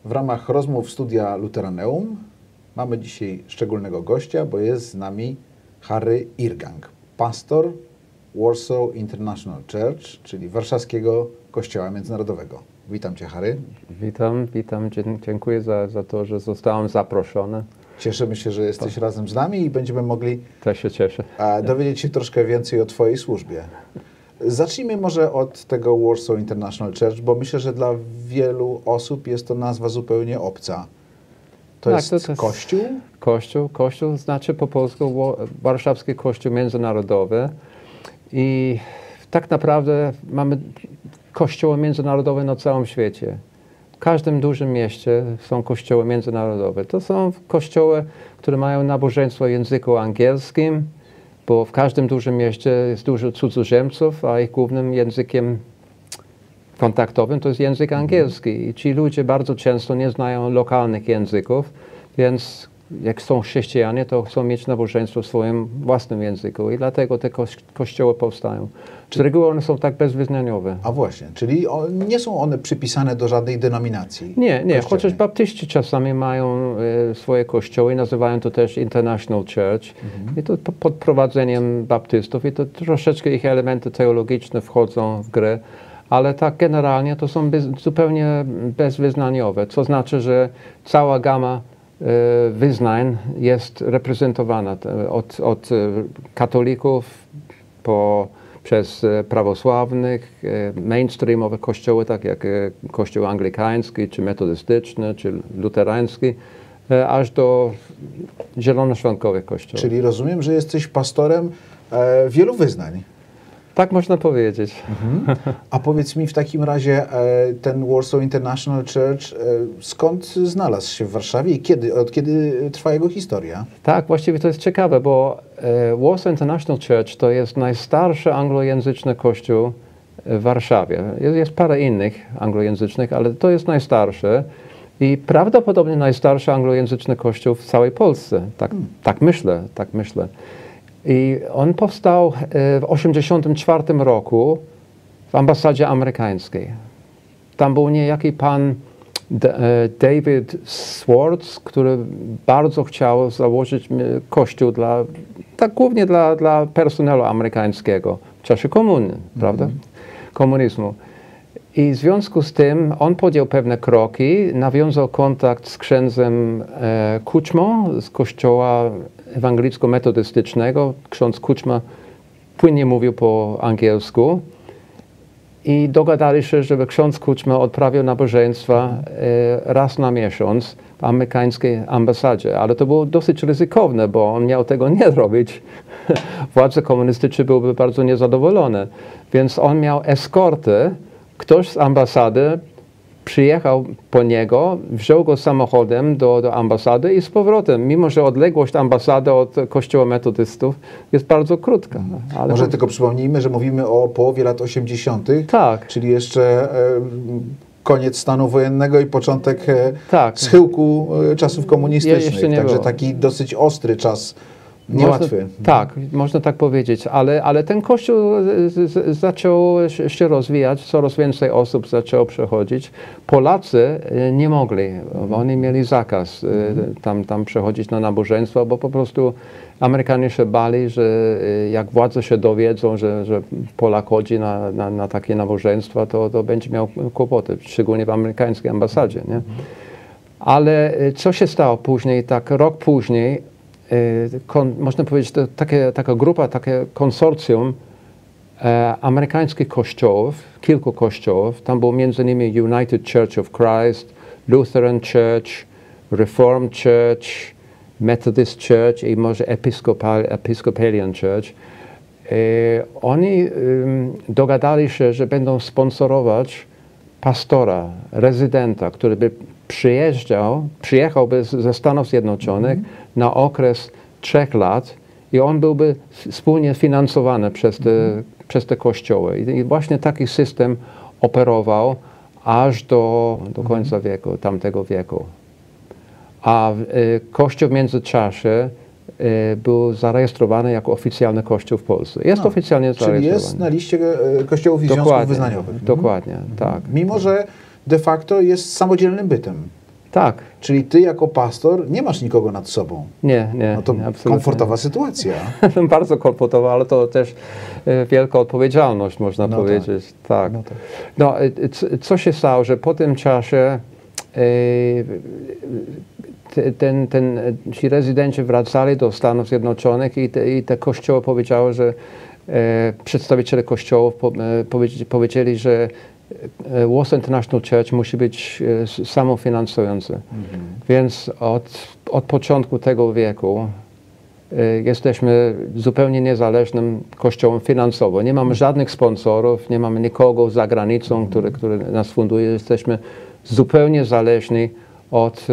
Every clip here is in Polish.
W ramach rozmów Studia Luteraneum mamy dzisiaj szczególnego gościa, bo jest z nami Harry Irgang, pastor Warsaw International Church, czyli Warszawskiego Kościoła Międzynarodowego. Witam Cię, Harry. Witam. Dziękuję za to, że zostałem zaproszony. Cieszymy się, że jesteś razem z nami i będziemy mogli Też się cieszę. Dowiedzieć się troszkę więcej o Twojej służbie. Zacznijmy może od tego Warsaw International Church, bo myślę, że dla wielu osób jest to nazwa zupełnie obca. To jest Kościół? Kościół znaczy po polsku Warszawski Kościół Międzynarodowy i tak naprawdę mamy kościoły międzynarodowe na całym świecie. W każdym dużym mieście są kościoły międzynarodowe. To są kościoły, które mają nabożeństwo w języku angielskim, bo w każdym dużym mieście jest dużo cudzoziemców, a ich głównym językiem kontaktowym to jest język angielski. I ci ludzie bardzo często nie znają lokalnych języków, więc jak są chrześcijanie, to chcą mieć nabożeństwo w swoim własnym języku i dlatego te kościoły powstają. Z reguły one są tak bezwyznaniowe. A właśnie, czyli nie są one przypisane do żadnej denominacji? Nie, chociaż baptyści czasami mają swoje kościoły, nazywają to też International Church i to pod prowadzeniem baptystów i to troszeczkę ich elementy teologiczne wchodzą w grę, ale tak generalnie to są zupełnie bezwyznaniowe, co znaczy, że cała gama wyznań jest reprezentowana od katolików przez prawosławnych, mainstreamowe kościoły, tak jak kościół anglikański, czy metodystyczny, czy luterański, aż do zielonoświątkowych kościołów. Czyli rozumiem, że jesteś pastorem wielu wyznań. Tak można powiedzieć. A powiedz mi w takim razie, ten Warsaw International Church, skąd znalazł się w Warszawie i od kiedy trwa jego historia? Tak, właściwie to jest ciekawe, bo Warsaw International Church to jest najstarszy anglojęzyczny kościół w Warszawie. Jest parę innych anglojęzycznych, ale to jest najstarszy i prawdopodobnie najstarszy anglojęzyczny kościół w całej Polsce. Tak myślę. I on powstał w 1984 roku w ambasadzie amerykańskiej. Tam był niejaki pan David Swartz, który bardzo chciał założyć kościół głównie dla personelu amerykańskiego w czasie komuny, prawda? Komunizmu. I w związku z tym on podjął pewne kroki, nawiązał kontakt z księdzem Kuczmą z kościoła ewangelicko-metodystycznego. Ksiądz Kuczma płynnie mówił po angielsku i dogadali się, żeby ksiądz Kuczma odprawiał nabożeństwa raz na miesiąc w amerykańskiej ambasadzie. Ale to było dosyć ryzykowne, bo on miał tego nie robić. Władze komunistyczne byłyby bardzo niezadowolone. Więc on miał eskortę. Ktoś z ambasady przyjechał po niego, wziął go samochodem do ambasady i z powrotem, mimo że odległość ambasady od kościoła metodystów jest bardzo krótka. Ale może tylko przypomnijmy, że mówimy o połowie lat 80., tak. Czyli jeszcze koniec stanu wojennego i początek schyłku czasów komunistycznych. Także taki dosyć ostry czas. Niełatwy. Tak, można tak powiedzieć, ale ten kościół zaczął się rozwijać, coraz więcej osób zaczęło przechodzić. Polacy nie mogli, oni mieli zakaz tam przechodzić na nabożeństwo, bo po prostu Amerykanie się bali, że jak władze się dowiedzą, że Polak chodzi na takie nabożeństwa, to będzie miał kłopoty, szczególnie w amerykańskiej ambasadzie. Nie? Ale co się stało później, tak rok później, można powiedzieć, to taka grupa, takie konsorcjum amerykańskich kościołów, kilku kościołów, tam był m.in. United Church of Christ, Lutheran Church, Reformed Church, Methodist Church i może Episcopalian Church. Oni dogadali się, że będą sponsorować pastora, rezydenta, który by przyjechałby ze Stanów Zjednoczonych na okres 3 lat i on byłby wspólnie finansowany przez te kościoły. I właśnie taki system operował aż do końca wieku, tamtego wieku. A kościół w międzyczasie był zarejestrowany jako oficjalny kościół w Polsce. Jest oficjalnie zarejestrowany. Czyli jest na liście kościołów i związków wyznaniowych. Dokładnie, tak. Mimo, że de facto jest samodzielnym bytem. Tak. Czyli ty jako pastor nie masz nikogo nad sobą. Nie, No to absolutnie. komfortowa sytuacja. Bardzo komfortowa, ale to też wielka odpowiedzialność, można No powiedzieć. Tak. No tak. No, co się stało, że po tym czasie ci rezydenci wracali do Stanów Zjednoczonych i te kościoły powiedziały, że przedstawiciele kościołów powiedzieli, że Warsaw International Church musi być samofinansujący. Więc od początku tego wieku jesteśmy zupełnie niezależnym kościołem finansowo. Nie mamy żadnych sponsorów, nie mamy nikogo za granicą, który nas funduje. Jesteśmy zupełnie zależni od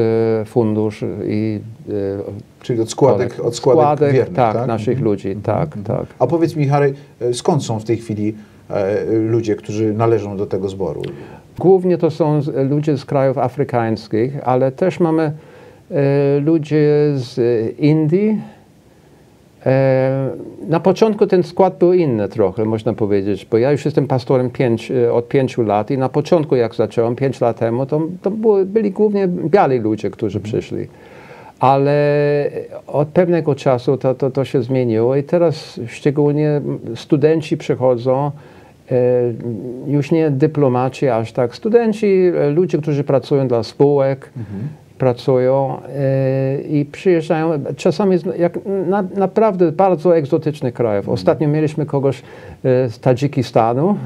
funduszy i Czyli od składek wiernych, tak, naszych ludzi, tak. A powiedz mi, Harry, skąd są w tej chwili ludzie, którzy należą do tego zboru? Głównie to są ludzie z krajów afrykańskich, ale też mamy ludzie z Indii. Na początku ten skład był inny trochę, można powiedzieć, bo ja już jestem pastorem od 5 lat i na początku, jak zacząłem 5 lat temu, to byli głównie biali ludzie, którzy przyszli. Ale od pewnego czasu to się zmieniło i teraz szczególnie studenci przychodzą, już nie dyplomaci aż tak, studenci, ludzie, którzy pracują dla spółek, pracują i przyjeżdżają czasami z naprawdę bardzo egzotycznych krajów. Ostatnio mieliśmy kogoś z Tadżykistanu,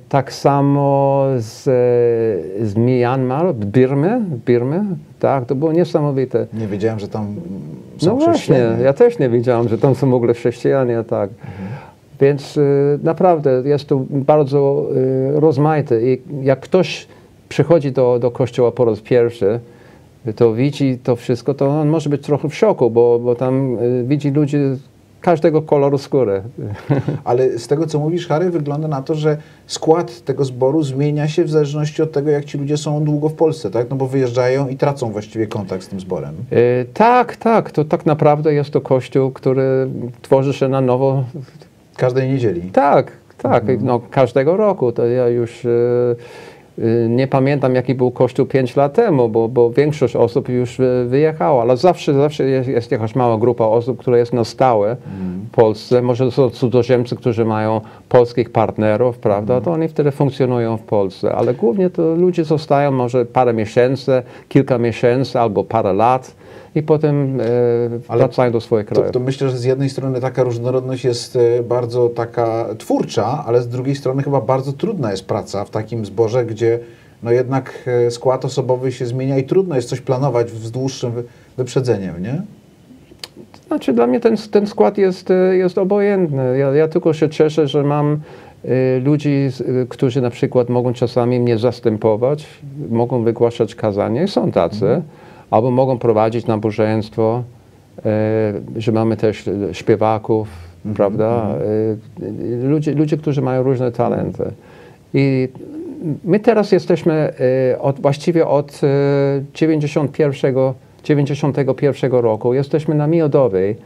tak samo z Myanmar, Birmy, tak, to było niesamowite. Nie wiedziałem, że tam są właśnie, chrześcijanie. ja też nie wiedziałem, że tam są w ogóle chrześcijanie, tak. Więc naprawdę jest to bardzo rozmaite i jak ktoś przychodzi do kościoła po raz pierwszy, to widzi to wszystko, to on może być trochę w szoku, bo tam widzi ludzi każdego koloru skóry. Ale z tego, co mówisz, Harry, wygląda na to, że skład tego zboru zmienia się w zależności od tego, jak ci ludzie są długo w Polsce, tak? No bo wyjeżdżają i tracą właściwie kontakt z tym zborem. Tak. To tak naprawdę jest to kościół, który tworzy się na nowo. Każdej niedzieli. Tak. No, każdego roku. To ja już nie pamiętam, jaki był kościół 5 lat temu, bo większość osób już wyjechała, ale zawsze jest jakaś mała grupa osób, która jest na stałe w Polsce. Może to są cudzoziemcy, którzy mają polskich partnerów, prawda, to oni wtedy funkcjonują w Polsce, ale głównie to ludzie zostają może parę miesięcy, kilka miesięcy albo parę lat i potem wracają do swoich krajów. To myślę, że z jednej strony taka różnorodność jest bardzo taka twórcza, ale z drugiej strony chyba bardzo trudna jest praca w takim zborze, gdzie no jednak skład osobowy się zmienia i trudno jest coś planować z dłuższym wyprzedzeniem, nie? Znaczy dla mnie ten skład jest obojętny. Ja tylko się cieszę, że mam ludzi, którzy na przykład mogą czasami mnie zastępować, mogą wygłaszać kazania i są tacy. Albo mogą prowadzić nabożeństwo, że mamy też śpiewaków, prawda? Ludzie, którzy mają różne talenty. I my teraz jesteśmy właściwie od 91 roku, jesteśmy na Miodowej,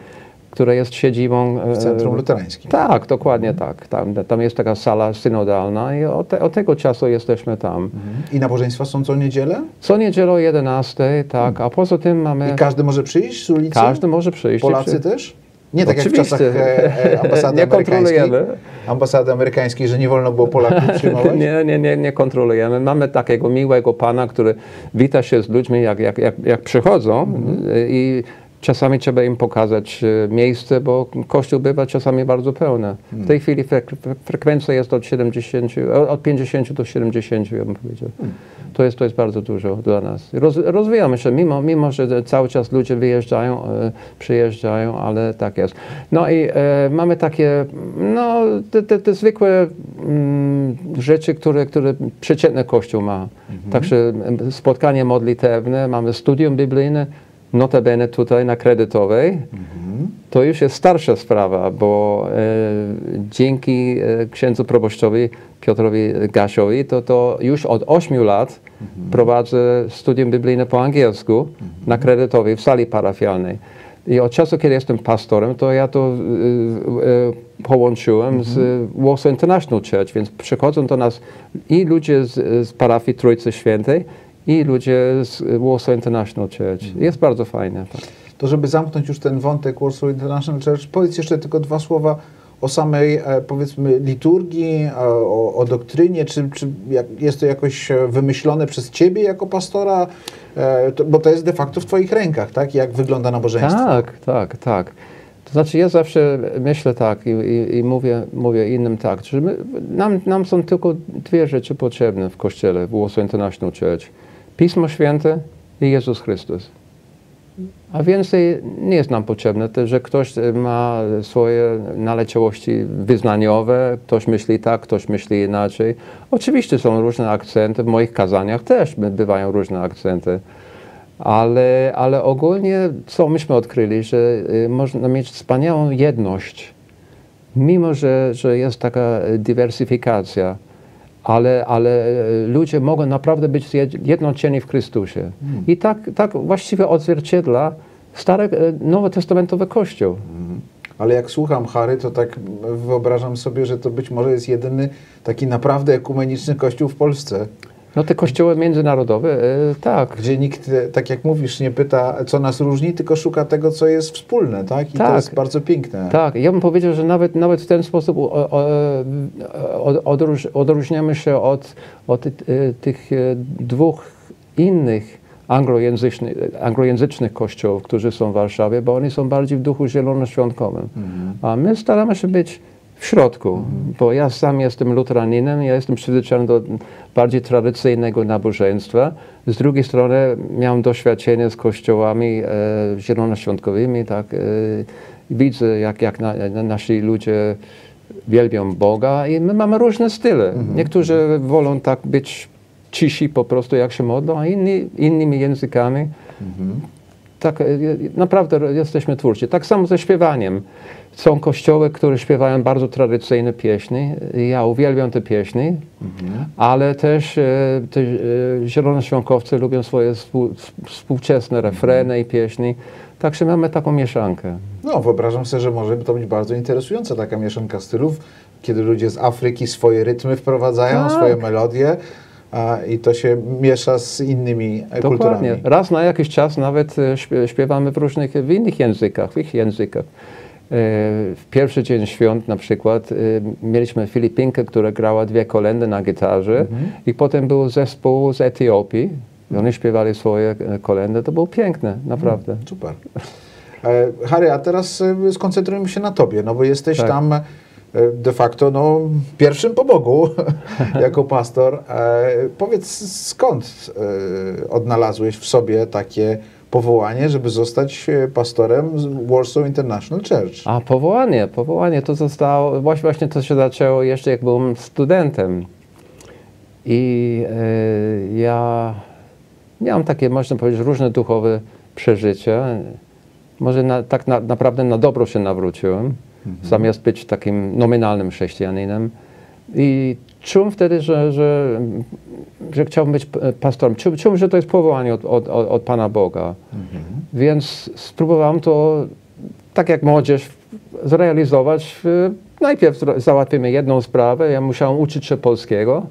która jest siedzibą... W Centrum Luterańskim. Tak, dokładnie tak. Tam jest taka sala synodalna i od tego czasu jesteśmy tam. I nabożeństwa są co niedzielę? Co niedzielę o 11, tak, a poza tym mamy... I każdy może przyjść z ulicy? Każdy może przyjść. Polacy też? Nie tak Oczywiście. jak w czasach ambasady nie amerykańskiej. kontrolujemy. Ambasady amerykańskiej, że nie wolno było Polaków przyjmować? Nie kontrolujemy. Mamy takiego miłego pana, który wita się z ludźmi jak przychodzą i czasami trzeba im pokazać miejsce, bo kościół bywa czasami bardzo pełny. W tej chwili frekwencja jest od 50 do 70, ja bym powiedział. To jest bardzo dużo dla nas. Rozwijamy się, mimo że cały czas ludzie wyjeżdżają, przyjeżdżają, ale tak jest. No i mamy takie, no, te zwykłe rzeczy, które przeciętny kościół ma. Także spotkanie modlitewne, mamy studium biblijne, notabene tutaj na Kredytowej. To już jest starsza sprawa, bo dzięki księdzu proboszczowi Piotrowi Gasiowi, to już od 8 lat prowadzę studium biblijne po angielsku na Kredytowej w sali parafialnej. I od czasu, kiedy jestem pastorem, to ja to połączyłem z Warsaw International Church, więc przychodzą do nas i ludzie z parafii Trójcy Świętej, i ludzie z Warsaw International Church. Jest bardzo fajne. Tak. To żeby zamknąć już ten wątek Warsaw International Church, powiedz jeszcze tylko dwa słowa o samej, powiedzmy, liturgii, o doktrynie, czy jest to jakoś wymyślone przez Ciebie jako pastora, bo to jest de facto w Twoich rękach, tak? Jak wygląda nabożeństwo? Tak. To znaczy ja zawsze myślę tak i mówię innym tak, że nam są tylko dwie rzeczy potrzebne w Kościele, w Warsaw International Church. Pismo Święte i Jezus Chrystus. A więcej nie jest nam potrzebne, że ktoś ma swoje naleciałości wyznaniowe, ktoś myśli tak, ktoś myśli inaczej. Oczywiście są różne akcenty, w moich kazaniach też bywają różne akcenty, ale ogólnie co myśmy odkryli, że można mieć wspaniałą jedność, mimo że jest taka dywersyfikacja. Ale ludzie mogą naprawdę być zjednoczeni w Chrystusie. I tak właściwie odzwierciedla nowotestamentowy Kościół. Ale jak słucham Harry, to tak wyobrażam sobie, że to być może jest jedyny taki naprawdę ekumeniczny Kościół w Polsce. No te kościoły międzynarodowe, tak. Gdzie nikt, tak jak mówisz, nie pyta, co nas różni, tylko szuka tego, co jest wspólne, tak? I to jest bardzo piękne. Tak, ja bym powiedział, że nawet w ten sposób odróżniamy się od tych dwóch innych anglojęzycznych kościołów, którzy są w Warszawie, bo oni są bardziej w duchu zielonoświątkowym. A my staramy się być w środku, bo ja sam jestem luteraninem, ja jestem przyzwyczajony do bardziej tradycyjnego nabożeństwa. Z drugiej strony miałem doświadczenie z kościołami zielonoświątkowymi, tak, widzę jak nasi ludzie wielbią Boga i my mamy różne style. Niektórzy wolą tak być cisi po prostu jak się modlą, a innymi językami. Tak, naprawdę jesteśmy twórczy. Tak samo ze śpiewaniem. Są kościoły, które śpiewają bardzo tradycyjne pieśni. Ja uwielbiam te pieśni, ale też zielonoświątkowcy lubią swoje współczesne refreny i pieśni. Także mamy taką mieszankę. No, wyobrażam sobie, że może to być bardzo interesująca taka mieszanka stylów, kiedy ludzie z Afryki swoje rytmy wprowadzają, swoje melodie. I to się miesza z innymi kulturami. Dokładnie. Raz na jakiś czas nawet śpiewamy w innych językach, w ich językach. W pierwszy dzień świąt na przykład mieliśmy Filipinkę, która grała 2 kolędy na gitarze i potem był zespół z Etiopii. I oni śpiewali swoje kolędy. To było piękne, naprawdę. Super. Harry, a teraz skoncentrujmy się na Tobie, no bo jesteś tam de facto pierwszym po Bogu jako pastor. Powiedz, skąd odnalazłeś w sobie takie powołanie, żeby zostać pastorem z Warsaw International Church? A powołanie to zostało, właśnie to się zaczęło jeszcze jak byłem studentem. I ja miałem takie, można powiedzieć, różne duchowe przeżycia. Może naprawdę na dobro się nawróciłem, zamiast być takim nominalnym chrześcijaninem. I czułem wtedy, że chciałbym być pastorem. Czułem, że to jest powołanie od Pana Boga. Więc spróbowałem to, tak jak młodzież, zrealizować. Najpierw załatwimy jedną sprawę. Ja musiałem uczyć się polskiego,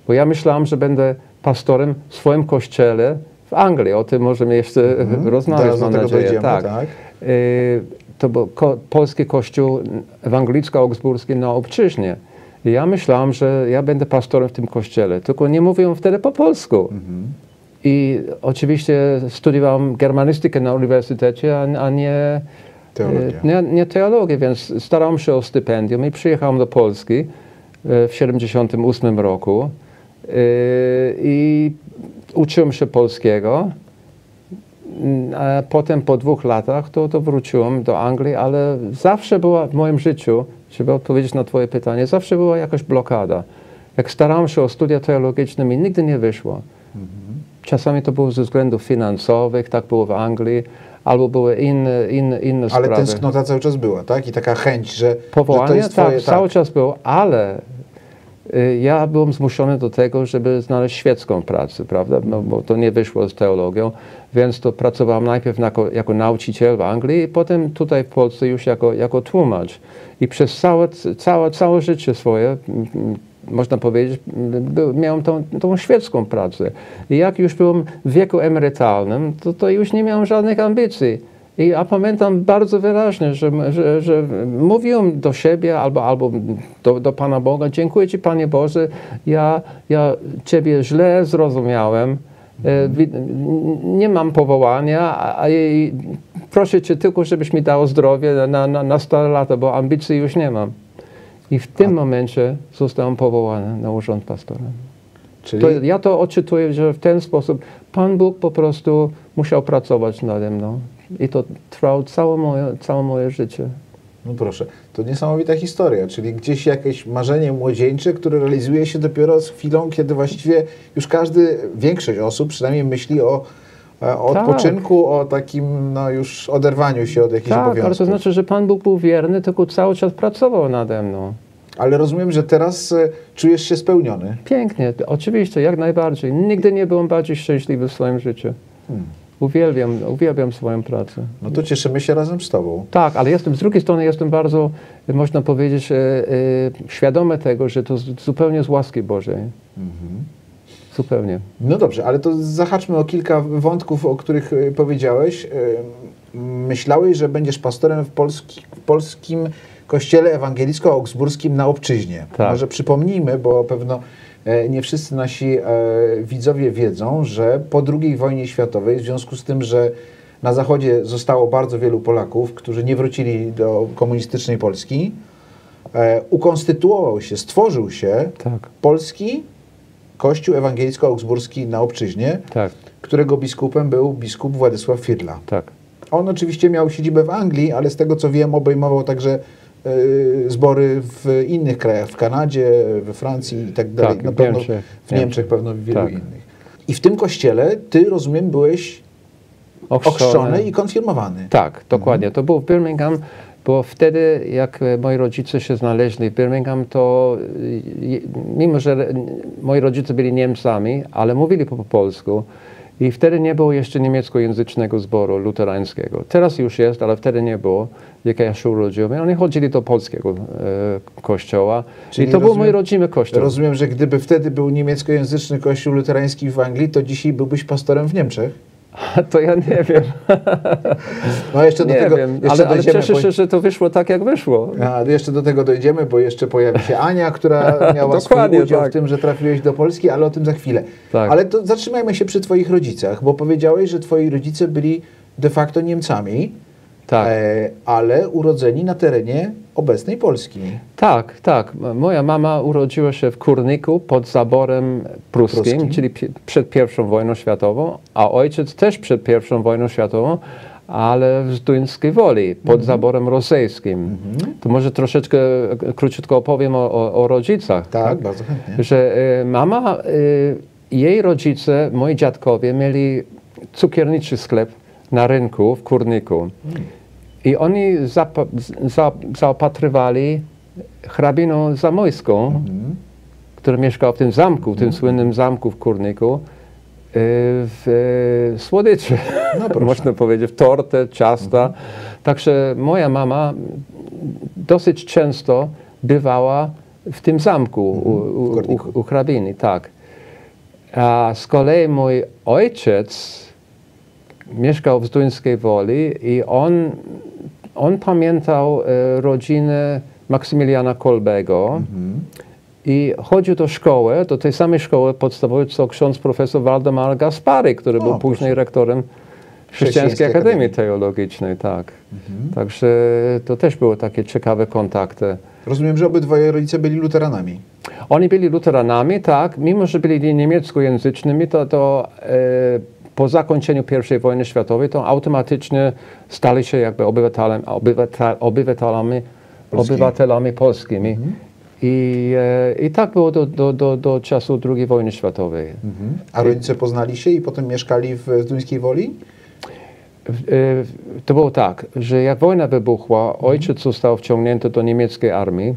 bo ja myślałem, że będę pastorem w swoim kościele w Anglii. O tym możemy jeszcze rozmawiać, mam nadzieję. Dojdziemy, tak. To był polski kościół ewangelicko-augsburski na Obczyźnie. I ja myślałem, że ja będę pastorem w tym kościele, tylko nie mówiłem wtedy po polsku. I oczywiście studiowałem germanistykę na uniwersytecie, a nie teologię, więc starałem się o stypendium i przyjechałem do Polski w 1978 roku i uczyłem się polskiego. A potem po 2 latach to wróciłem do Anglii, ale zawsze była w moim życiu, żeby odpowiedzieć na Twoje pytanie, zawsze była jakaś blokada. Jak starałem się o studia teologiczne, mi nigdy nie wyszło. Czasami to było ze względów finansowych, tak było w Anglii, albo były inne sprawy. Ale tęsknota cały czas była, tak? I taka chęć, że powołanie, że to jest twoje, cały czas było, ale ja byłem zmuszony do tego, żeby znaleźć świecką pracę, prawda? Bo to nie wyszło z teologią, więc to pracowałem najpierw jako nauczyciel w Anglii, i potem tutaj w Polsce już jako tłumacz. I przez całe życie swoje można powiedzieć, miałem tą świecką pracę. I jak już byłem w wieku emerytalnym, to już nie miałem żadnych ambicji. I ja pamiętam bardzo wyraźnie, że mówiłem do siebie albo do Pana Boga: dziękuję Ci, Panie Boże, ja Ciebie źle zrozumiałem, nie mam powołania, proszę Cię tylko, żebyś mi dał zdrowie na stare lata, bo ambicji już nie mam. I w tym momencie zostałem powołany na urząd pastora. Czyli... Ja to odczytuję, że w ten sposób Pan Bóg po prostu musiał pracować nade mną. I to trwało całe moje życie. No proszę, to niesamowita historia, czyli gdzieś jakieś marzenie młodzieńcze, które realizuje się dopiero z chwilą, kiedy właściwie już większość osób przynajmniej myśli o odpoczynku, o takim już oderwaniu się od jakichś obowiązków. Ale to znaczy, że Pan Bóg był wierny, tylko cały czas pracował nade mną. Ale rozumiem, że teraz czujesz się spełniony. Pięknie, oczywiście, jak najbardziej. Nigdy nie byłem bardziej szczęśliwy w swoim życiu. Uwielbiam swoją pracę. No to cieszymy się razem z Tobą. Tak, ale z drugiej strony jestem bardzo, można powiedzieć, świadomy tego, że to zupełnie z łaski Bożej. Zupełnie. No dobrze, ale to zahaczmy o kilka wątków, o których powiedziałeś. Myślałeś, że będziesz pastorem w polskim kościele ewangelicko-augsburskim na obczyźnie. Tak. Może przypomnijmy, bo pewno nie wszyscy nasi widzowie wiedzą, że po II wojnie światowej, w związku z tym, że na Zachodzie zostało bardzo wielu Polaków, którzy nie wrócili do komunistycznej Polski, ukonstytuował się, stworzył się polski Kościół ewangelicko-augsburski na obczyźnie, którego biskupem był biskup Władysław Firla. On oczywiście miał siedzibę w Anglii, ale z tego co wiem, obejmował także zbory w innych krajach, w Kanadzie, we Francji i tak dalej. Tak, w Niemczech pewno w wielu innych. I w tym kościele ty, rozumiem, byłeś ochrzczony i konfirmowany. Tak, dokładnie. To było w Birmingham, bo wtedy, jak moi rodzice się znaleźli w Birmingham, to mimo, że moi rodzice byli Niemcami, ale mówili po polsku, i wtedy nie było jeszcze niemieckojęzycznego zboru luterańskiego. Teraz już jest, ale wtedy nie było, jak ja się urodziłem. Oni chodzili do polskiego kościoła. Czyli i to był mój rodzimy kościół. Rozumiem, że gdyby wtedy był niemieckojęzyczny kościół luterański w Anglii, to dzisiaj byłbyś pastorem w Niemczech? To ja nie wiem. No jeszcze do tego ale cieszę się, że to wyszło tak, jak wyszło. Jeszcze do tego dojdziemy, bo jeszcze pojawi się Ania, która miała swój udział w tym, że trafiłeś do Polski, ale o tym za chwilę. Ale to zatrzymajmy się przy twoich rodzicach, bo powiedziałeś, że twoi rodzice byli de facto Niemcami, ale urodzeni na terenie obecnej Polski. Tak. Moja mama urodziła się w Kurniku pod zaborem pruskim, czyli przed I wojną światową, a ojciec też przed I wojną światową, ale w Zduńskiej Woli, pod zaborem rosyjskim. To może troszeczkę króciutko opowiem o rodzicach. Tak, bardzo chętnie. Że mama, jej rodzice, moi dziadkowie mieli cukierniczy sklep na rynku w Kurniku. I oni zaopatrywali hrabiną Zamojską, która mieszkała w tym zamku, w tym słynnym zamku w Kurniku, w słodyczy, można powiedzieć, w tortę, ciasta. Także moja mama dosyć często bywała w tym zamku u hrabiny, tak. A z kolei mój ojciec mieszkał w Zduńskiej Woli i on pamiętał rodzinę Maksymiliana Kolbego i chodził do szkoły, do tej samej szkoły podstawowej, co ksiądz profesor Waldemar Gaspary, który był później rektorem Chrześcijańskiej Akademii Teologicznej. Także to też były takie ciekawe kontakty. Rozumiem, że obydwoje rodzice byli luteranami. Oni byli luteranami, tak. Mimo, że byli niemieckojęzycznymi, to po zakończeniu I wojny światowej to automatycznie stali się jakby obywatelami polskimi. I tak było do czasu II wojny światowej. A rodzice poznali się i potem mieszkali w Zduńskiej Woli? To było tak, że jak wojna wybuchła, ojciec został wciągnięty do niemieckiej armii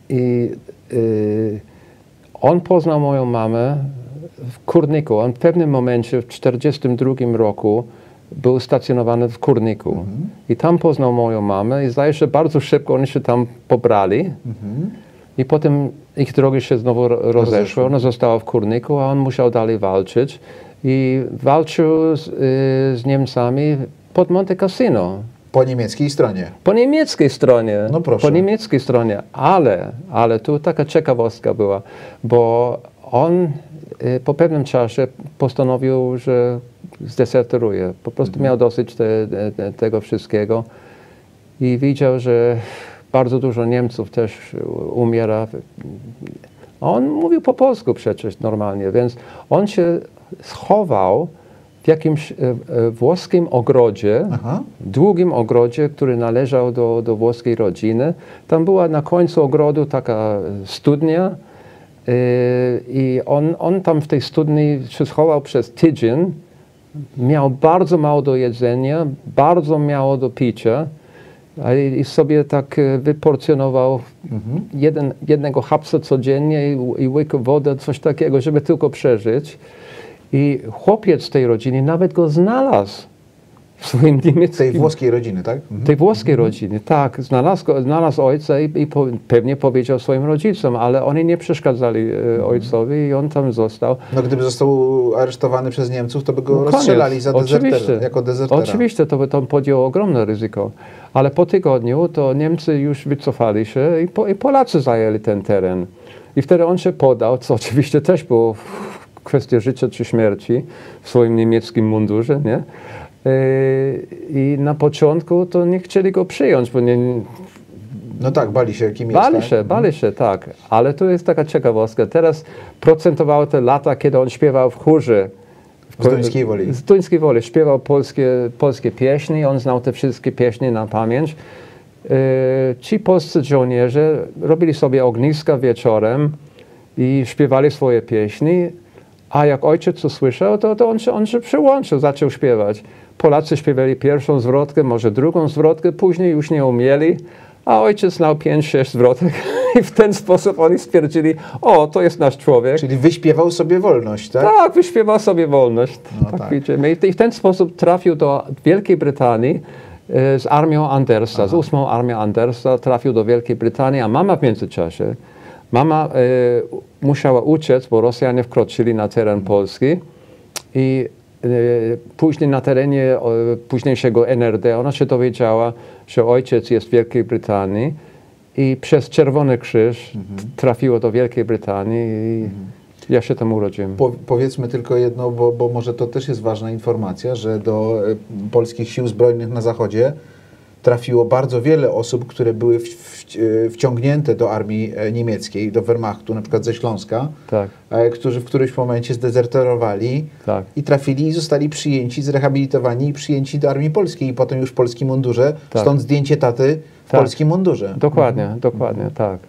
i on poznał moją mamę w Kurniku. On w pewnym momencie, w 1942 roku, był stacjonowany w Kurniku. I tam poznał moją mamę i zdaje się, że bardzo szybko oni się tam pobrali. I potem ich drogi się znowu rozeszły. Ona została w Kurniku, a on musiał dalej walczyć. I walczył z Niemcami pod Monte Cassino. Po niemieckiej stronie. Po niemieckiej stronie. No proszę. Po niemieckiej stronie. Ale tu taka ciekawostka była, bo on po pewnym czasie postanowił, że zdezerteruje. Po prostu miał dosyć tego wszystkiego i widział, że bardzo dużo Niemców też umiera. On mówił po polsku przecież normalnie, więc on się schował w jakimś włoskim ogrodzie, długim ogrodzie, który należał do włoskiej rodziny. Tam była na końcu ogrodu taka studnia i on tam w tej studni się schował przez tydzień. Miał bardzo mało do jedzenia, bardzo mało do picia i sobie tak wyporcjonował jednego hapsa codziennie i łyk wody, coś takiego, żeby tylko przeżyć. I chłopiec tej rodziny nawet go znalazł w swoim niemieckim... Tej włoskiej rodziny, tak? Tej włoskiej rodziny, tak. Znalazł ojca i pewnie powiedział swoim rodzicom, ale oni nie przeszkadzali ojcowi i on tam został. No gdyby został aresztowany przez Niemców, to by go rozstrzelali za dezertera, jako dezertera. Oczywiście, to by tam podjął ogromne ryzyko. Ale po tygodniu to Niemcy już wycofali się i Polacy zajęli ten teren. I wtedy on się podał, co oczywiście też było kwestia życia czy śmierci w swoim niemieckim mundurze, nie? I na początku to nie chcieli go przyjąć, bo nie... No tak, bali się, kim jest. Bali się, tak. Ale tu jest taka ciekawostka. Teraz procentowały te lata, kiedy on śpiewał w chórze. Z Duńskiej Woli. Z Duńskiej Woli. Śpiewał polskie pieśni, on znał te wszystkie pieśni na pamięć. Ci polscy żołnierze robili sobie ogniska wieczorem i śpiewali swoje pieśni, a jak ojciec to słyszał, to on się przyłączył, zaczął śpiewać. Polacy śpiewali pierwszą zwrotkę, może drugą zwrotkę, później już nie umieli, a ojciec znał 5-6 zwrotek i w ten sposób oni stwierdzili, o, to jest nasz człowiek. Czyli wyśpiewał sobie wolność, tak? Tak, wyśpiewał sobie wolność. No tak. Widzimy. I w ten sposób trafił do Wielkiej Brytanii z armią Andersa, z 8. armią Andersa, trafił do Wielkiej Brytanii, a mama w międzyczasie, musiała uciec, bo Rosjanie wkroczyli na teren Polski i później na terenie późniejszego NRD ona się dowiedziała, że ojciec jest w Wielkiej Brytanii i przez Czerwony Krzyż trafiło do Wielkiej Brytanii i ja się tam urodziłem. Powiedzmy tylko jedno, bo może to też jest ważna informacja, że do polskich sił zbrojnych na Zachodzie trafiło bardzo wiele osób, które były wciągnięte do armii niemieckiej, do Wehrmachtu, na przykład ze Śląska, tak. Którzy w którymś momencie zdezerterowali i trafili i zostali przyjęci, zrehabilitowani i przyjęci do armii polskiej i potem już w polskim mundurze, stąd zdjęcie taty w polskim mundurze. Dokładnie, tak.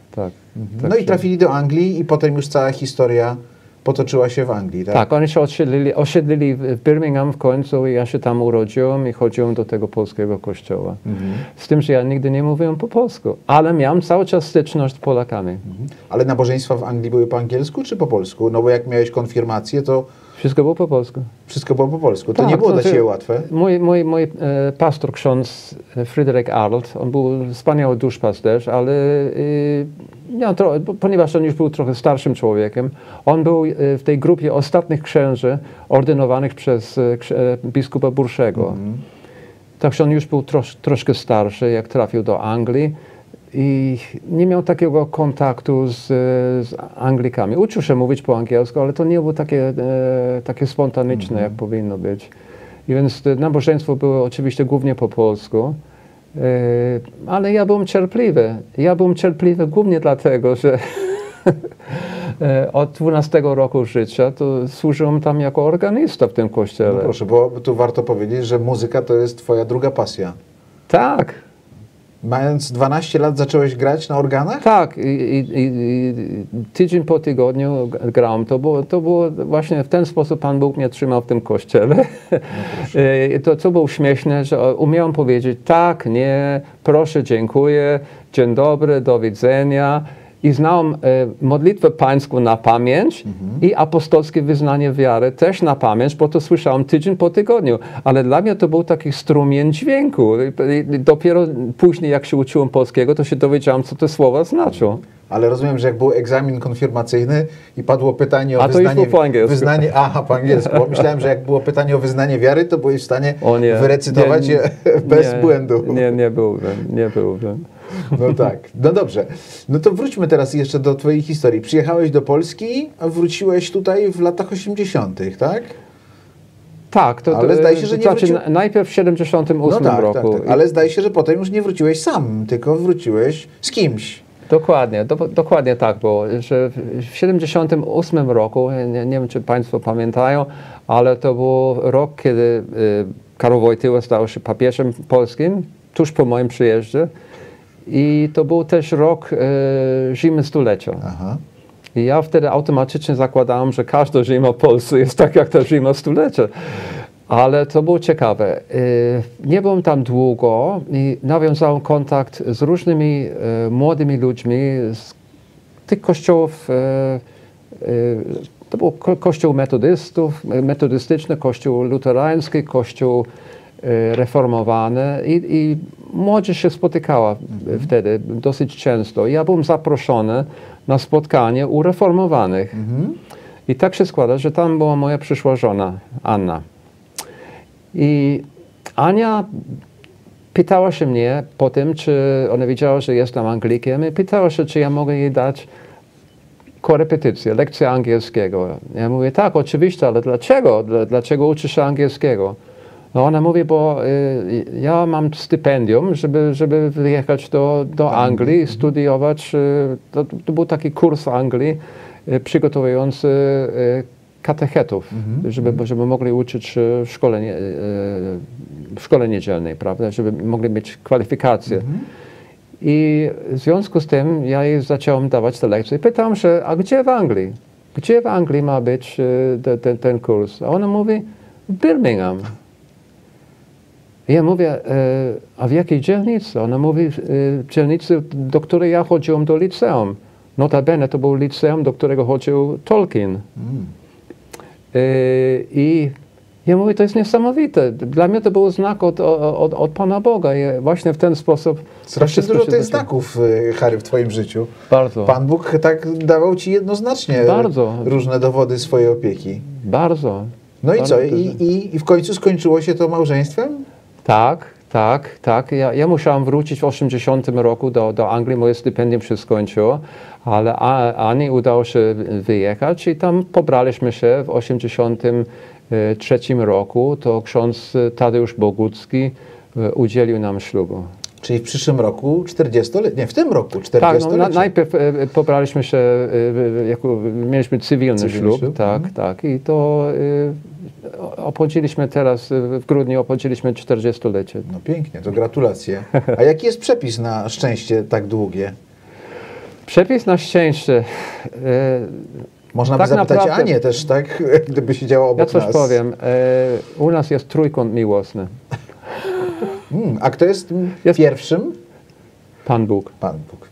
No i trafili do Anglii i potem już cała historia potoczyła się w Anglii, tak? Tak, oni się osiedlili w Birmingham w końcu i ja się tam urodziłem i chodziłem do tego polskiego kościoła. Z tym, że ja nigdy nie mówiłem po polsku, ale miałem cały czas styczność z Polakami. Ale nabożeństwa w Anglii były po angielsku czy po polsku? No bo jak miałeś konfirmację, to... Wszystko było po polsku. Wszystko było po polsku. To nie było dla Ciebie łatwe? Mój pastor, ksiądz Fryderyk Arnold, on był wspaniały duszpasterz, ale ponieważ on już był trochę starszym człowiekiem, on był w tej grupie ostatnich księży ordynowanych przez biskupa Burszego. Także on już był troszkę starszy, jak trafił do Anglii i nie miał takiego kontaktu z Anglikami. Uczył się mówić po angielsku, ale to nie było takie spontaniczne, jak powinno być. I więc nabożeństwo było oczywiście głównie po polsku, ale ja byłem cierpliwy. Ja byłem cierpliwy głównie dlatego, że od 12 roku życia to służyłem tam jako organista w tym kościele. No proszę, bo tu warto powiedzieć, że muzyka to jest Twoja druga pasja. Tak. Mając 12 lat zacząłeś grać na organach? Tak, i tydzień po tygodniu grałem. To było właśnie w ten sposób Pan Bóg mnie trzymał w tym kościele. No to co było śmieszne, że umiałem powiedzieć tak, nie, proszę, dziękuję, dzień dobry, do widzenia. i znałem modlitwę pańską na pamięć i apostolskie wyznanie wiary też na pamięć, bo to słyszałem tydzień po tygodniu. Ale dla mnie to był taki strumień dźwięku. I dopiero później, jak się uczyłem polskiego, to się dowiedziałem, co te słowa znaczą. Ale rozumiem, że jak był egzamin konfirmacyjny i padło pytanie o A to już było po angielsku. Aha, po angielsku. Bo myślałem, że jak było pytanie o wyznanie wiary, to byłeś w stanie nie, wyrecytować je bez błędu. Nie byłbym. No tak, no dobrze. No to wróćmy teraz jeszcze do twojej historii. Przyjechałeś do Polski, a wróciłeś tutaj w latach 80., tak? Tak, ale zdaje się, że nie znaczy najpierw w 78 roku. Tak. Ale zdaje się, że potem już nie wróciłeś sam, tylko wróciłeś z kimś. Dokładnie tak było, że w 78 roku, nie wiem, czy Państwo pamiętają, ale to był rok, kiedy Karol Wojtyła stał się papieżem polskim, tuż po moim przyjeździe. I to był też rok zimy stulecia. Aha. I ja wtedy automatycznie zakładałem, że każda zima w Polsce jest tak jak ta zima stulecia. Ale to było ciekawe. Nie byłem tam długo i nawiązałem kontakt z różnymi młodymi ludźmi z tych kościołów. To był kościół metodystów, metodystyczny, kościół luterański, kościół reformowany i młodzież się spotykała wtedy dosyć często. Ja byłem zaproszony na spotkanie u reformowanych. I tak się składa, że tam była moja przyszła żona, Anna. I Ania pytała się mnie po tym, czy ona wiedziała, że jestem Anglikiem i pytała się, czy ja mogę jej dać korepetycję, lekcję angielskiego. Ja mówię, tak, oczywiście, ale dlaczego? Dlaczego uczysz się angielskiego? No ona mówi, bo ja mam stypendium, żeby wyjechać do Anglii, studiować. To był taki kurs w Anglii przygotowujący katechetów, żeby mogli uczyć się w szkole niedzielnej, prawda, żeby mogli mieć kwalifikacje. I w związku z tym ja jej zacząłem dawać te lekcje. Pytam się, a gdzie w Anglii? Gdzie w Anglii ma być ten kurs? A ona mówi, w Birmingham. I ja mówię, a w jakiej dzielnicy? Ona mówi, w dzielnicy, do której ja chodziłem do liceum. Notabene to był liceum, do którego chodził Tolkien. I ja mówię, to jest niesamowite. Dla mnie to był znak od Pana Boga. I właśnie w ten sposób... Strasznie dużo tych znaków, Harry, w twoim życiu. Bardzo. Pan Bóg tak dawał ci jednoznacznie różne dowody swojej opieki. Bardzo. No i co? I w końcu skończyło się to małżeństwem? Tak. Ja musiałam wrócić w 80 roku do Anglii, moje stypendium się skończyło, ale Ani udało się wyjechać i tam pobraliśmy się w 83 roku. To ksiądz Tadeusz Bogucki udzielił nam ślubu. Czyli w przyszłym roku 40-lecie, nie, w tym roku 40-lecie. Tak, no, najpierw pobraliśmy się, mieliśmy cywilny ślub. Tak. I to obchodziliśmy teraz, w grudniu obchodziliśmy 40-lecie. No pięknie, to gratulacje. A jaki jest przepis na szczęście tak długie? Przepis na szczęście... Można by zapytać naprawdę, Anię też, tak? Gdyby siedziała obok nas. Ja coś powiem. U nas jest trójkąt miłosny. A kto jest pierwszym? Pan Bóg. Pan Bóg.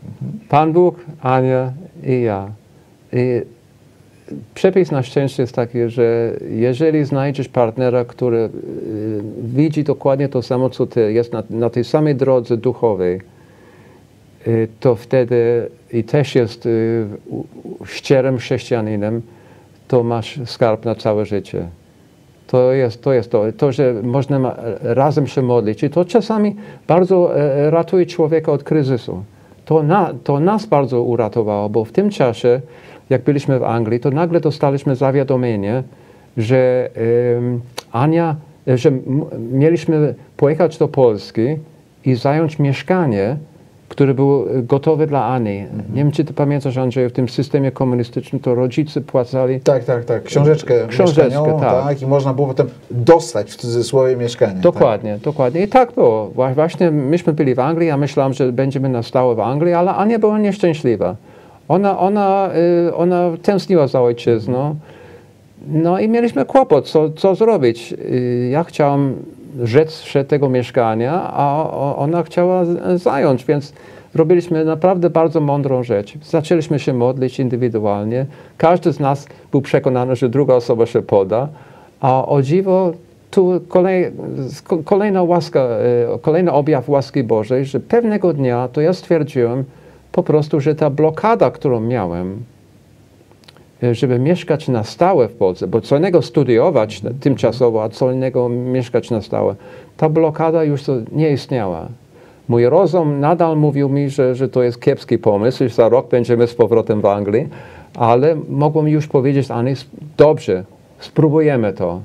Pan Bóg, Ania i ja. I przepis na szczęście jest taki, że jeżeli znajdziesz partnera, który widzi dokładnie to samo, co ty, jest na tej samej drodze duchowej, to wtedy i też jest szczerym chrześcijaninem, to masz skarb na całe życie. To jest to, że można razem się modlić. I to czasami bardzo ratuje człowieka od kryzysu. To nas bardzo uratowało, bo w tym czasie, jak byliśmy w Anglii, to nagle dostaliśmy zawiadomienie, że że mieliśmy pojechać do Polski i zająć mieszkanie, które było gotowe dla Ani. Nie wiem, czy ty pamiętasz, Andrzeju, w tym systemie komunistycznym to rodzice płacali... Tak. Książeczkę mieszkaniową, tak. I można było potem dostać, w cudzysłowie, mieszkanie. Dokładnie. I tak było. Właśnie myśmy byli w Anglii, ja myślałam, że będziemy na stałe w Anglii, ale Ania była nieszczęśliwa. Ona tęskniła za ojczyzną. No i mieliśmy kłopot, co zrobić. Ja chciałam rzec się tego mieszkania, a ona chciała zająć, więc robiliśmy naprawdę bardzo mądrą rzecz. Zaczęliśmy się modlić indywidualnie. Każdy z nas był przekonany, że druga osoba się poda, a o dziwo tu kolejna łaska, kolejny objaw łaski Bożej, że pewnego dnia to ja stwierdziłem po prostu, że ta blokada, którą miałem, żeby mieszkać na stałe w Polsce, bo co innego studiować tymczasowo, a co innego mieszkać na stałe, ta blokada już nie istniała. Mój rozum nadal mówił mi, że to jest kiepski pomysł, że za rok będziemy z powrotem w Anglii, ale mogłem już powiedzieć, Ani, dobrze, spróbujemy to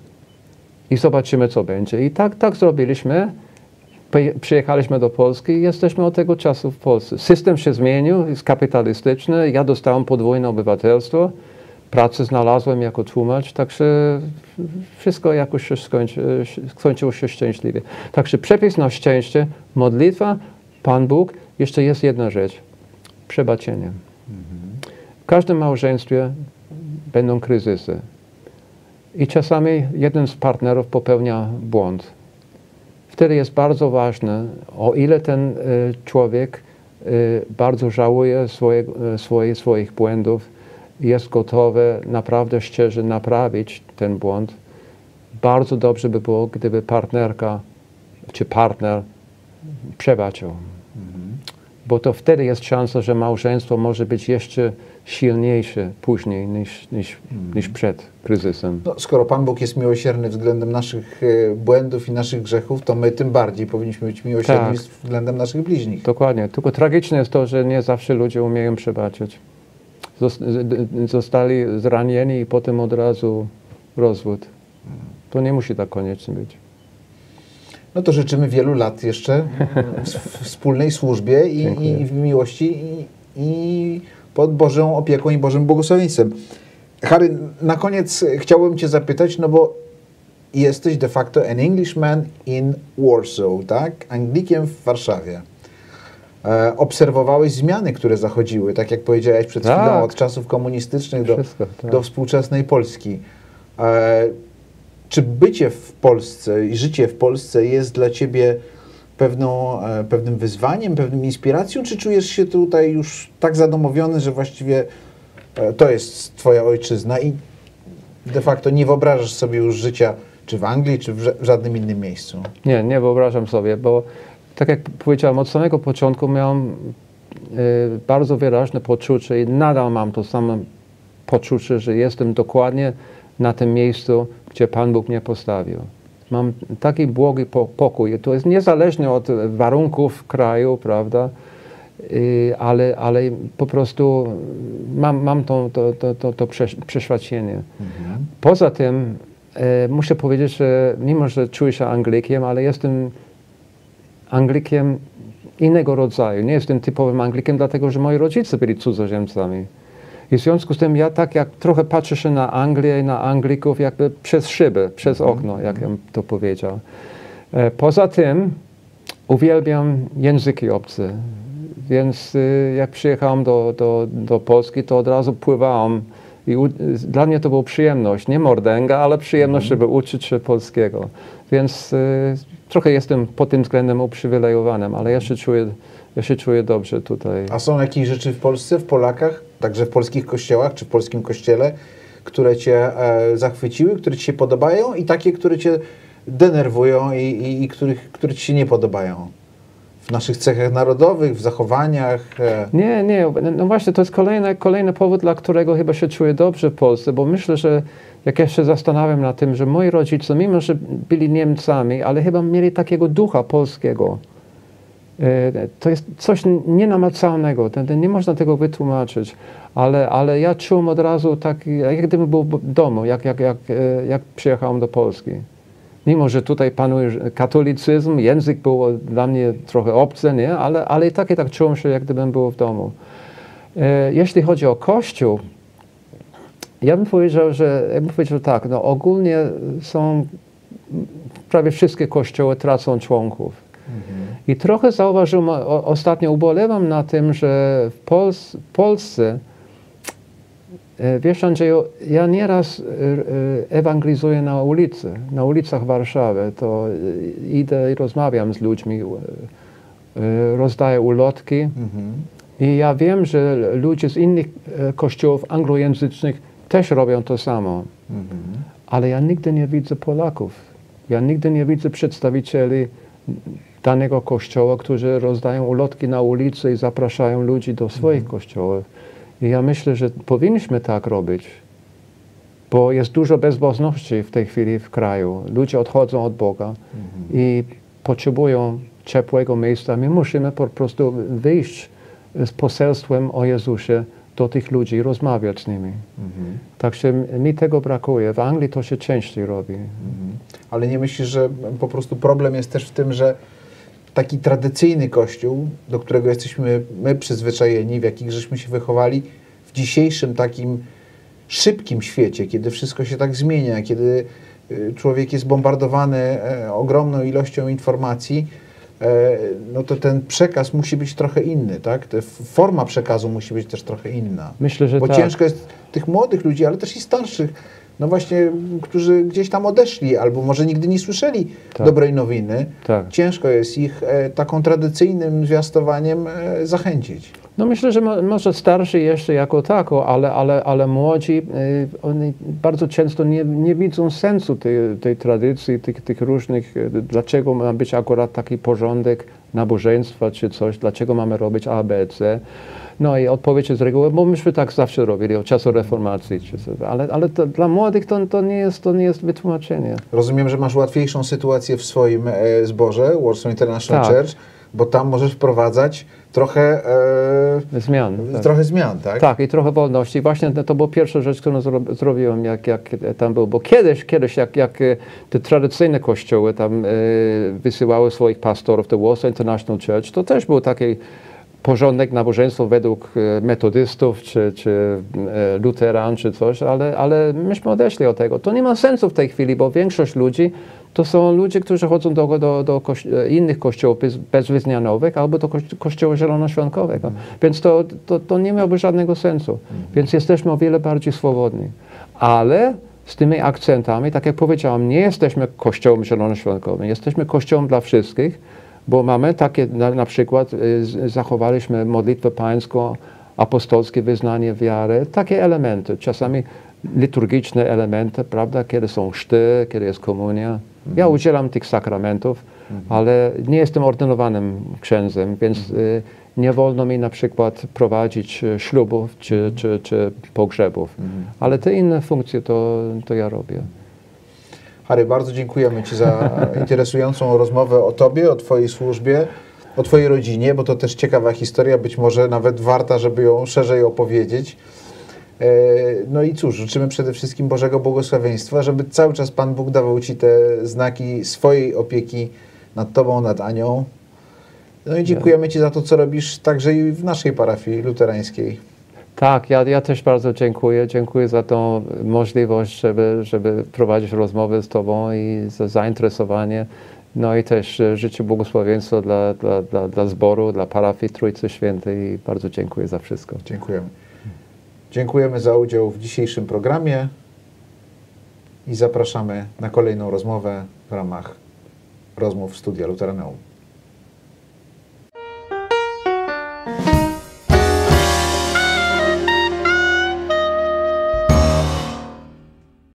i zobaczymy, co będzie. I tak zrobiliśmy. Przyjechaliśmy do Polski i jesteśmy od tego czasu w Polsce. System się zmienił, jest kapitalistyczny, ja dostałem podwójne obywatelstwo, pracę znalazłem jako tłumacz, także wszystko jakoś się skończyło się szczęśliwie. Także przepis na szczęście, modlitwa, Pan Bóg, jeszcze jest jedna rzecz, przebaczenie. W każdym małżeństwie będą kryzysy i czasami jeden z partnerów popełnia błąd. Wtedy jest bardzo ważne, o ile ten człowiek bardzo żałuje swoich błędów, jest gotowy naprawdę szczerze naprawić ten błąd. Bardzo dobrze by było, gdyby partnerka czy partner przebaczył. Bo to wtedy jest szansa, że małżeństwo może być jeszcze silniejsze później niż przed kryzysem. No, skoro Pan Bóg jest miłosierny względem naszych błędów i naszych grzechów, to my tym bardziej powinniśmy być miłosierni względem naszych bliźnich. Dokładnie. Tylko tragiczne jest to, że nie zawsze ludzie umieją przebaczyć. Zostali zranieni i potem od razu rozwód. To nie musi tak koniecznie być. No to życzymy wielu lat jeszcze w wspólnej służbie i w miłości i pod Bożą opieką i Bożym błogosławieństwem. Harry, na koniec chciałbym Cię zapytać, no bo jesteś de facto an Englishman in Warsaw, tak? Anglikiem w Warszawie. Obserwowałeś zmiany, które zachodziły, tak jak powiedziałeś przed chwilą, od czasów komunistycznych do współczesnej Polski. Czy bycie w Polsce i życie w Polsce jest dla Ciebie pewnym wyzwaniem, pewną inspiracją, czy czujesz się tutaj już tak zadomowiony, że właściwie to jest Twoja ojczyzna i de facto nie wyobrażasz sobie już życia czy w Anglii, czy w żadnym innym miejscu? Nie wyobrażam sobie, bo tak jak powiedziałem, od samego początku miałem bardzo wyraźne poczucie i nadal mam to samo poczucie, że jestem dokładnie na tym miejscu, gdzie Pan Bóg mnie postawił. Mam taki błogi pokój. To jest niezależnie od warunków kraju, prawda? Ale po prostu mam to przeświadczenie. Poza tym muszę powiedzieć, że mimo, że czuję się Anglikiem, ale jestem Anglikiem innego rodzaju. Nie jestem typowym Anglikiem, dlatego że moi rodzice byli cudzoziemcami. I w związku z tym ja tak jak trochę patrzę się na Anglię i na Anglików jakby przez szybę, przez okno, jak ja to powiedział. Poza tym uwielbiam języki obce. Więc jak przyjechałem do Polski, to od razu pływałem. I dla mnie to była przyjemność, nie mordęga, ale przyjemność, żeby uczyć się polskiego. Więc trochę jestem pod tym względem uprzywilejowanym, ale ja się czuję dobrze tutaj. A są jakieś rzeczy w Polsce, w Polakach, także w polskich kościołach, czy w polskim kościele, które Cię zachwyciły, które Ci się podobają i takie, które Cię denerwują i które Ci się nie podobają? W naszych cechach narodowych, w zachowaniach? Nie. No właśnie, to jest kolejny powód, dla którego chyba się czuję dobrze w Polsce, bo myślę, że jak ja się zastanawiam nad tym, że moi rodzice, mimo że byli Niemcami, ale chyba mieli takiego ducha polskiego. To jest coś nienamacalnego, nie można tego wytłumaczyć, ale ja czułem od razu tak, jak gdybym był w domu, jak przyjechałem do Polski. Mimo, że tutaj panuje katolicyzm, język był dla mnie trochę obcy, nie? Ale i tak czułem się, jak gdybym był w domu. Jeśli chodzi o Kościół, ja bym powiedział tak, no ogólnie prawie wszystkie kościoły tracą członków. I trochę zauważyłem, ostatnio ubolewam na tym, że w Polsce, wiesz Andrzeju, ja nieraz ewangelizuję na ulicach Warszawy, to idę i rozmawiam z ludźmi rozdaje ulotki. I ja wiem, że ludzie z innych kościołów anglojęzycznych też robią to samo. Ale ja nigdy nie widzę Polaków. Ja nigdy nie widzę przedstawicieli danego kościoła, którzy rozdają ulotki na ulicy i zapraszają ludzi do swoich kościołów. I ja myślę, że powinniśmy tak robić, bo jest dużo bezbożności w tej chwili w kraju. Ludzie odchodzą od Boga i potrzebują ciepłego miejsca. My musimy po prostu wyjść z poselstwem o Jezusie do tych ludzi i rozmawiać z nimi. Także mi tego brakuje. W Anglii to się częściej robi. Ale nie myślisz, że po prostu problem jest też w tym, że taki tradycyjny kościół, do którego jesteśmy my przyzwyczajeni, w jakich żeśmy się wychowali, w dzisiejszym takim szybkim świecie, kiedy wszystko się tak zmienia, kiedy człowiek jest bombardowany ogromną ilością informacji, no to ten przekaz musi być trochę inny, tak? Forma przekazu musi być też trochę inna. Myślę, że bo tak. ciężko jest tych młodych ludzi, ale też i starszych, no właśnie, którzy gdzieś tam odeszli, albo może nigdy nie słyszeli dobrej nowiny. Ciężko jest ich taką tradycyjnym zwiastowaniem zachęcić. No myślę, że może starsi jeszcze jako tako, ale młodzi, oni bardzo często nie widzą sensu tej tradycji, tych różnych, dlaczego ma być akurat taki porządek nabożeństwa czy coś, dlaczego mamy robić A, B, C. No i odpowiedź jest z reguły, bo myśmy tak zawsze robili od czasu reformacji. Ale to, dla młodych to nie jest wytłumaczenie. Rozumiem, że masz łatwiejszą sytuację w swoim zborze, Warsaw International Church, bo tam możesz wprowadzać trochę zmian. Trochę zmian, tak? Tak, i trochę wolności. Właśnie to była pierwsza rzecz, którą zrobiłem, jak tam był. Bo kiedyś jak te tradycyjne kościoły tam wysyłały swoich pastorów do Warsaw International Church, to też był taki porządek nabożeństwo według metodystów, czy luteran, czy coś, ale myśmy odeszli od tego. To nie ma sensu w tej chwili, bo większość ludzi to są ludzie, którzy chodzą do innych kościołów bezwyznanowych albo do kościoła zielonoświątkowego. Więc to nie miałoby żadnego sensu. Więc jesteśmy o wiele bardziej swobodni. Ale z tymi akcentami, tak jak powiedziałem, nie jesteśmy kościołem zielonoświątkowym, jesteśmy kościołem dla wszystkich, bo mamy takie, na przykład zachowaliśmy modlitwę pańską, apostolskie wyznanie wiary, takie elementy, czasami liturgiczne elementy, prawda, kiedy są chrzty, kiedy jest komunia. Ja udzielam tych sakramentów, ale nie jestem ordynowanym księdzem, więc nie wolno mi na przykład prowadzić ślubów czy pogrzebów. Ale te inne funkcje to ja robię. Harry, bardzo dziękujemy Ci za interesującą rozmowę o Tobie, o Twojej służbie, o Twojej rodzinie, bo to też ciekawa historia, być może nawet warta, żeby ją szerzej opowiedzieć. No i cóż, życzymy przede wszystkim Bożego błogosławieństwa, żeby cały czas Pan Bóg dawał Ci te znaki swojej opieki nad Tobą, nad Anią. No i dziękujemy Ci za to, co robisz także i w naszej parafii luterańskiej. Tak, ja też bardzo dziękuję. Dziękuję za tą możliwość, żeby prowadzić rozmowę z Tobą i za zainteresowanie. No i też życzę błogosławieństwa dla zboru, dla parafii Trójcy Świętej i bardzo dziękuję za wszystko. Dziękujemy. Dziękujemy za udział w dzisiejszym programie i zapraszamy na kolejną rozmowę w ramach rozmów Studia Luteraneum.